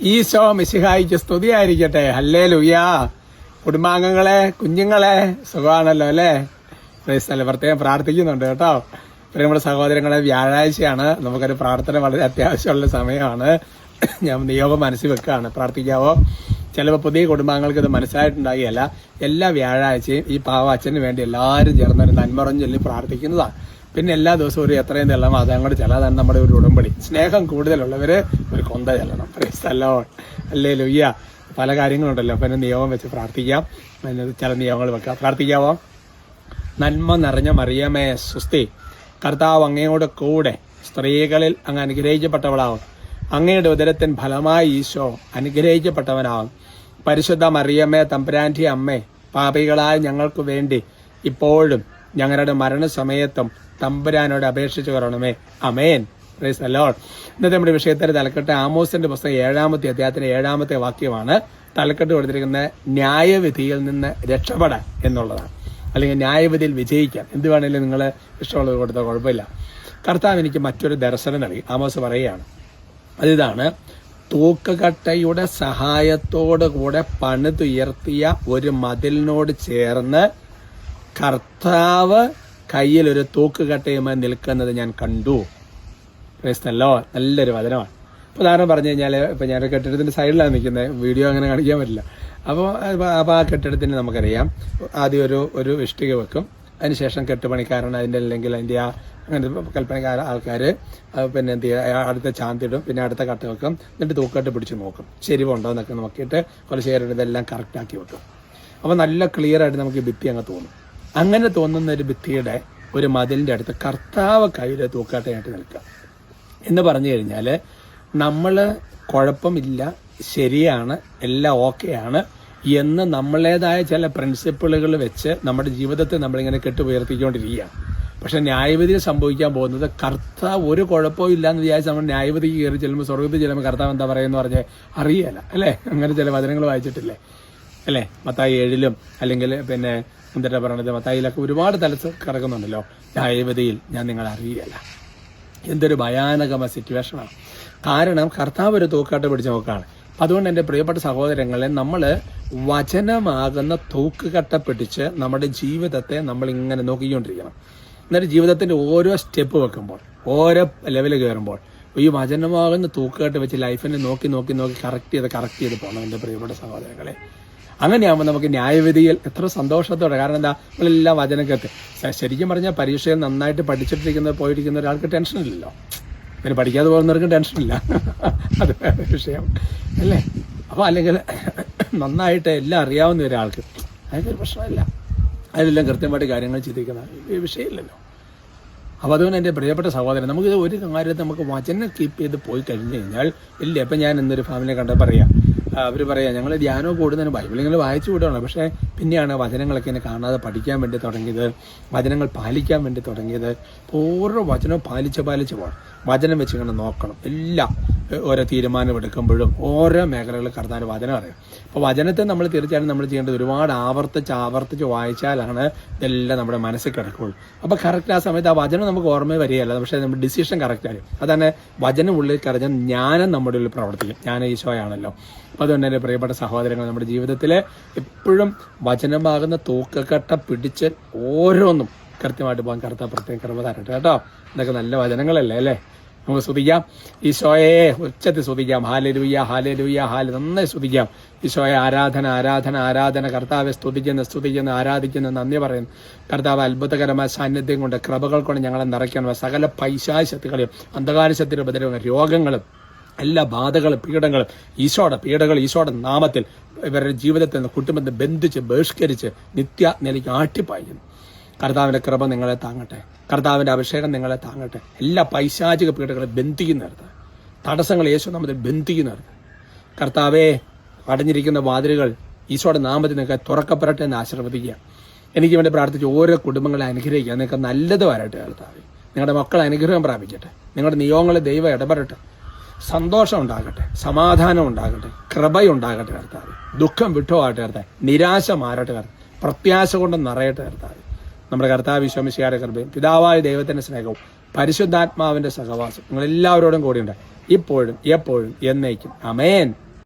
ഈശോ മിശിഹായിക്ക് സ്തുതിയായിരിക്കട്ടെ. ഹല്ലേലൂയാ. കുടുംബാംഗങ്ങളെ, കുഞ്ഞുങ്ങളെ, സുഖമാണല്ലോ അല്ലേ? പ്രൈസ് പ്രത്യേകം പ്രാർത്ഥിക്കുന്നുണ്ട് കേട്ടോ. നമ്മുടെ സഹോദരങ്ങളെ, വ്യാഴാഴ്ചയാണ്, നമുക്കൊരു പ്രാർത്ഥന വളരെ അത്യാവശ്യമുള്ള സമയമാണ്. ഞാൻ നിയോഗം മനസ്സിൽ വെക്കുകയാണ്, പ്രാർത്ഥിക്കാവോ? ചിലപ്പോൾ പുതിയ കുടുംബാംഗങ്ങൾക്ക് ഇത് മനസ്സിലായിട്ടുണ്ടാകുകയല്ല. എല്ലാ വ്യാഴാഴ്ചയും ഈ പാവ അച്ഛന് വേണ്ടി എല്ലാവരും ചേർന്നൊരു നന്മറം ചൊല്ലി പ്രാർത്ഥിക്കുന്നതാണ്. പിന്നെ എല്ലാ ദിവസവും ഒരു എത്രയും തെള്ളണം അതങ്ങോട്ട് ചെല്ലാതാണ് നമ്മുടെ ഒരു ഉടമ്പടി. സ്നേഹം കൂടുതലുള്ളവര് ഒരു കൊന്ത ചെല്ലണം. പ്രൈസല്ലോ അല്ലേ ലുയ്യ. പല കാര്യങ്ങളുണ്ടല്ലോ, പിന്നെ നിയോഗം വെച്ച് പ്രാർത്ഥിക്കാം. ചില നിയോഗങ്ങൾ വെക്കാം. പ്രാർത്ഥിക്കാവോ? നന്മ നിറഞ്ഞ മറിയമേ സുസ്തി, കർത്താവ് അങ്ങയോട് കൂടെ സ്ത്രീകളിൽ അങ്ങ് അനുഗ്രഹിക്കപ്പെട്ടവളാവും. അങ്ങയുടെ ഉദരത്തിൻ ഫലമായി ഈശോ അനുഗ്രഹിക്കപ്പെട്ടവനാവും. പരിശുദ്ധ മറിയമ്മേ തമ്പുരാന്റെ അമ്മേ, പാപികളായ ഞങ്ങൾക്ക് വേണ്ടി ഇപ്പോഴും ഞങ്ങളുടെ മരണസമയത്തും തമ്പുരാനോട് അപേക്ഷിച്ചു കൊള്ളണമേ. അമേൻ. Praise the lord. ഇന്നത്തെ നമ്മുടെ വിഷയത്തിന്റെ തലക്കെട്ട് ആമോസിന്റെ പുസ്തകം 7-ാമത്തെ അധ്യായത്തിന്റെ 7-ാമത്തെ വാക്യമാണ്. തലക്കെട്ട് കൊടുത്തിരിക്കുന്ന ന്യായവിധിയിൽ നിന്ന് രക്ഷപ്പെടാൻ എന്നുള്ളതാണ്, അല്ലെങ്കിൽ ന്യായവിധിയിൽ വിജയിക്കാൻ. എന്ത് വേണമെങ്കിലും നിങ്ങൾ ഇഷ്ടമുള്ളത് കൊടുത്താൽ കുഴപ്പമില്ല. കർത്താവ് എനിക്ക് മറ്റൊരു ദർശനം നൽകി. ആമോസ് പറയുകയാണ്, അതിതാണ്, തൂക്കുകട്ടയുടെ സഹായത്തോടു കൂടെ പണിതുയർത്തിയ ഒരു മതിലിനോട് ചേർന്ന് കർത്താവ് കയ്യിൽ ഒരു തൂക്കുകട്ടയുമായി നിൽക്കുന്നത് ഞാൻ കണ്ടു. ക്രൈസ്തല്ലോ, നല്ലൊരു വചനമാണ്. ഉദാഹരണം പറഞ്ഞു കഴിഞ്ഞാൽ, ഇപ്പൊ ഞാൻ കെട്ടിടത്തിന്റെ സൈഡിലാണ് നിൽക്കുന്നത്, വീഡിയോ അങ്ങനെ കാണിക്കാൻ പറ്റില്ല. അപ്പോൾ ആ കെട്ടിടത്തിന് നമുക്കറിയാം, ആദ്യം ഒരു ഇഷ്ടിക വെക്കും, അതിനുശേഷം കെട്ടുപണിക്കാരൻ അതിൻ്റെ അല്ലെങ്കിൽ അതിൻ്റെ അങ്ങനെ കൽപ്പനക്കാര ആൾക്കാർ പിന്നെ എന്ത് ചെയ്യുക, അടുത്ത ചാന്തിടും, പിന്നെ അടുത്ത കട്ട വെക്കും, എന്നിട്ട് തൂക്കട്ട് പിടിച്ച് നോക്കും ശരിവുണ്ടോ എന്നൊക്കെ നോക്കിയിട്ട് കുറച്ച് ചേരും ഇതെല്ലാം കറക്റ്റാക്കി വെക്കും. അപ്പോൾ നല്ല ക്ലിയർ ആയിട്ട് നമുക്ക് ഈ ഭിത്തി അങ്ങ് തോന്നും. അങ്ങനെ തോന്നുന്ന ഒരു ഭിത്തിയുടെ ഒരു മതിലിൻ്റെ അടുത്ത് കർത്താവ് കയ്യിൽ തൂക്കാട്ടയായിട്ട് നിൽക്കുക എന്ന് പറഞ്ഞു കഴിഞ്ഞാൽ, നമ്മൾ കുഴപ്പമില്ല, ശരിയാണ്, എല്ലാം ഓക്കെയാണ് എന്ന് നമ്മളേതായ ചില പ്രിൻസിപ്പിളുകൾ വെച്ച് നമ്മുടെ ജീവിതത്തെ നമ്മളിങ്ങനെ കെട്ടുയർത്തിക്കൊണ്ടിരിക്കുകയാണ്. പക്ഷെ ന്യായവിധിയിൽ സംഭവിക്കാൻ പോകുന്നത്, കർത്താവ് ഒരു കുഴപ്പവും ഇല്ലാന്ന് വിചാരിച്ച് നമ്മൾ ന്യായവിധിക്ക് കയറി ചെല്ലുമ്പോൾ, സ്വർഗത്തിൽ ചെല്ലുമ്പോൾ കർത്താവ് എന്താ പറയുമെന്ന് പറഞ്ഞാൽ അറിയല അല്ലേ? അങ്ങനെ ചില വചനങ്ങൾ വായിച്ചിട്ടില്ലേ അല്ലേ? മത്തായി 7-ലും അല്ലെങ്കിൽ പിന്നെ എന്താ പറയണത്, മത്തായിലൊക്കെ ഒരുപാട് തലത്ത് കിടക്കുന്നുണ്ടല്ലോ, ന്യായവിധിയിൽ ഞാൻ നിങ്ങളെ അറിയല. എന്തൊരു ഭയാനകമായ സിറ്റുവേഷനാണ്. കാരണം കർത്താവ് ഒരു തൂക്കാട്ട് പിടിച്ച് നോക്കാണ്. അതുകൊണ്ട് എൻ്റെ പ്രിയപ്പെട്ട സഹോദരങ്ങളെ, നമ്മൾ വചനമാകുന്ന തൂക്കുകട്ട പിടിച്ച് നമ്മുടെ ജീവിതത്തെ നമ്മൾ ഇങ്ങനെ നോക്കിക്കൊണ്ടിരിക്കണം. എന്നിട്ട് ജീവിതത്തിന്റെ ഓരോ സ്റ്റെപ്പ് വെക്കുമ്പോൾ, ഓരോ ലെവൽ കയറുമ്പോൾ ഈ വചനമാകുന്ന തൂക്കുകട്ട് വെച്ച് ലൈഫിനെ നോക്കി നോക്കി നോക്കി കറക്റ്റ് ചെയ്ത് പോകണം എൻ്റെ പ്രിയപ്പെട്ട സഹോദരങ്ങളെ. അങ്ങനെയാകുമ്പോൾ നമുക്ക് ന്യായവിധിയിൽ എത്ര സന്തോഷത്തോടെ, കാരണം എന്താ, നമ്മളെല്ലാം വചനം കേട്ട്, ശരിക്കും പറഞ്ഞാൽ പരീക്ഷയിൽ നന്നായിട്ട് പോയിരിക്കുന്ന ഒരാൾക്ക് ടെൻഷനില്ലല്ലോ. പിന്നെ പഠിക്കാതെ പോകുന്നവർക്ക് ടെൻഷനില്ല, അത് വേറെ വിഷയം അല്ലേ? അപ്പോൾ അല്ലെങ്കിൽ നന്നായിട്ട് എല്ലാം അറിയാവുന്ന ഒരാൾക്ക് അതിനൊരു പ്രശ്നമില്ല, അതിലെല്ലാം കൃത്യമായിട്ട് കാര്യങ്ങൾ ചിന്തിക്കുന്ന വിഷയമില്ലല്ലോ. അപ്പോൾ അതുകൊണ്ട് എൻ്റെ പ്രിയപ്പെട്ട സഹോദരൻ, നമുക്ക് ഒരു കാര്യത്തിൽ നമുക്ക് വചനം കീപ്പ് ചെയ്ത് പോയി കഴിഞ്ഞു കഴിഞ്ഞാൽ ഇല്ല. ഇപ്പം ഞാൻ ഇന്നൊരു ഫാമിലിയെ കണ്ടാൽ അവർ പറയാം, ഞങ്ങൾ ധ്യാനം കൂടുന്നതിന് ബൈബിളിങ്ങനെ വായിച്ചു വിടുകയാണ്, പക്ഷേ പിന്നെയാണ് വചനങ്ങളൊക്കെ എന്നെ കാണാതെ പഠിക്കാൻ വേണ്ടി തുടങ്ങിയത്, വചനങ്ങൾ പാലിക്കാൻ വേണ്ടി തുടങ്ങിയത്. ഓരോ വചനവും പാലിച്ച് പോകണം, വചനം വെച്ച് ഇങ്ങനെ നോക്കണം. എല്ലാം ഓരോ തീരുമാനം എടുക്കുമ്പോഴും ഓരോ മേഖലകളിൽ കർത്താവിൻ്റെ വചനം അറിയാം. അപ്പോൾ വചനത്തെ നമ്മൾ തീർച്ചയായിട്ടും നമ്മൾ ചെയ്യേണ്ടത് ഒരുപാട് ആവർത്തിച്ച് വായിച്ചാലാണ് ഇതെല്ലാം നമ്മുടെ മനസ്സിൽ കിടക്കുള്ളൂ. അപ്പോൾ കറക്റ്റ് ആ സമയത്ത് ആ വചനം നമുക്ക് ഓർമ്മ വരികയല്ല, പക്ഷേ നമ്മുടെ ഡിസിഷൻ കറക്റ്റ് ആയിരിക്കും. അതാണ് വചനം ഉള്ളിൽ കറിഞ്ഞാൽ ജ്ഞാനം നമ്മുടെ ഉള്ളിൽ പ്രവർത്തിക്കും. ജ്ഞാനം ഈശോയാണല്ലോ. അപ്പോൾ അതുകൊണ്ട് എൻ്റെ പ്രിയപ്പെട്ട സഹോദരങ്ങൾ, നമ്മുടെ ജീവിതത്തിൽ എപ്പോഴും വചനമാകുന്ന തൂക്കക്കട്ട പിടിച്ച് ഓരോന്നും കൃത്യമായിട്ട് പോകാൻ കർത്താവ് പ്രത്യേകം കൃപ തരട്ടെ കേട്ടോ. ഇതൊക്കെ നല്ല വചനങ്ങളല്ലേ അല്ലേ? നമുക്ക് സ്തുതിക്കാം ഈശോയെ, ഉച്ചത്തിൽ സ്തുതിക്കാം. ഹാലേലൂയ ഹാലേലൂയ ഹാല്, നന്നായി സ്തുതിക്കാം ഈശോയെ. ആരാധന കർത്താവെ സ്തുതിക്കുന്ന ആരാധിക്കുന്ന നന്ദി പറയുന്നു. കർത്താവ് അത്ഭുതകരമായ സാന്നിധ്യം കൊണ്ട്, കൃപകൾ കൊണ്ട് ഞങ്ങളെ നിറയ്ക്കണം. സകല പൈശാചികളെയും അന്ധകാരശക്തിയുടെ ഉപദ്രവങ്ങളും രോഗങ്ങളും എല്ലാ ബാധകളും പീഡകളും ഈശോയുടെ നാമത്തിൽ ഇവരുടെ ജീവിതത്തിൽ നിന്ന് കുടുംബത്തെ ബന്ധിച്ച് ബഹിഷ്കരിച്ച് നിത്യനിലയ്ക്ക് ആട്ടിപ്പായിക്കുന്നു. കർത്താവിന്റെ കൃപ നിങ്ങളെ താങ്ങട്ടെ, കർത്താവിന്റെ അഭിഷേകം നിങ്ങളെ താങ്ങട്ടെ. എല്ലാ പൈശാചിക പീഡകളെ ബന്ധിക്കുന്നിടത്ത്, തടസ്സങ്ങൾ യേശുനാമത്തിൽ ബന്ധിക്കുന്നിടത്ത് കർത്താവെ, അടഞ്ഞിരിക്കുന്ന വാതിലുകൾ ഈശോയുടെ നാമത്തിൽ നിങ്ങൾക്ക് തുറക്കപ്പെടട്ടെ എന്ന് ആശീർവദിക്കുക. എനിക്ക് വേണ്ടി പ്രാർത്ഥിച്ച് ഓരോ കുടുംബങ്ങളെ അനുഗ്രഹിക്കുക. നിങ്ങൾക്ക് നല്ലത് വരട്ടെ കർത്താവെ. നിങ്ങളുടെ മക്കൾ അനുഗ്രഹം പ്രാപിക്കട്ടെ. നിങ്ങളുടെ നിയോഗങ്ങളിൽ ദൈവം ഇടപെടട്ടെ. സന്തോഷം ഉണ്ടാകട്ടെ, സമാധാനം ഉണ്ടാകട്ടെ, കൃപയുണ്ടാകട്ടെ കർത്താവെ. ദുഃഖം വിട്ടുപോകട്ടെ കർത്താവെ. നിരാശ മാറട്ടെ കർത്താവെ. പ്രത്യാശ കൊണ്ട് നിറയട്ടെ കർത്താവെ. നമ്മുടെ കർത്താവ് ഈശോ മിശിഹായുടെ കൃപയും പിതാവായ ദൈവത്തിന്റെ സ്നേഹവും പരിശുദ്ധാത്മാവിന്റെ സഹവാസം നിങ്ങളെല്ലാവരോടും കൂടിയുണ്ട്, ഇപ്പോഴും എപ്പോഴും എന്നേക്കും. ആമേൻ.